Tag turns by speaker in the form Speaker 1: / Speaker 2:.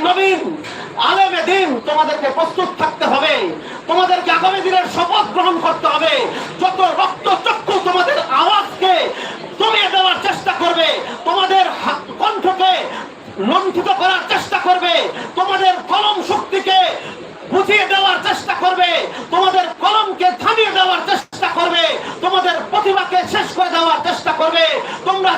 Speaker 1: নবীন আলেমে দিন তোমাদেরকে প্রস্তুত থাকতে হবে, তোমাদেরকে আগামী দিনের শপথ গ্রহণ করতে হবে। যত রক্তচক্ষু তোমাদের আওয়াজকে দমিয়ে দেওয়ার চেষ্টা করবে, তোমাদের কণ্ঠকে লণ্ঠিত করার চেষ্টা করবে, তোমাদের কলম শক্তিকে বুঝিয়ে দেওয়ার চেষ্টা করবে, তোমাদের কলমকে থামিয়ে দেওয়ার চেষ্টা করবে, তোমাদের প্রতিভাকে শেষ করে দেওয়ার চেষ্টা করবে, তোমরা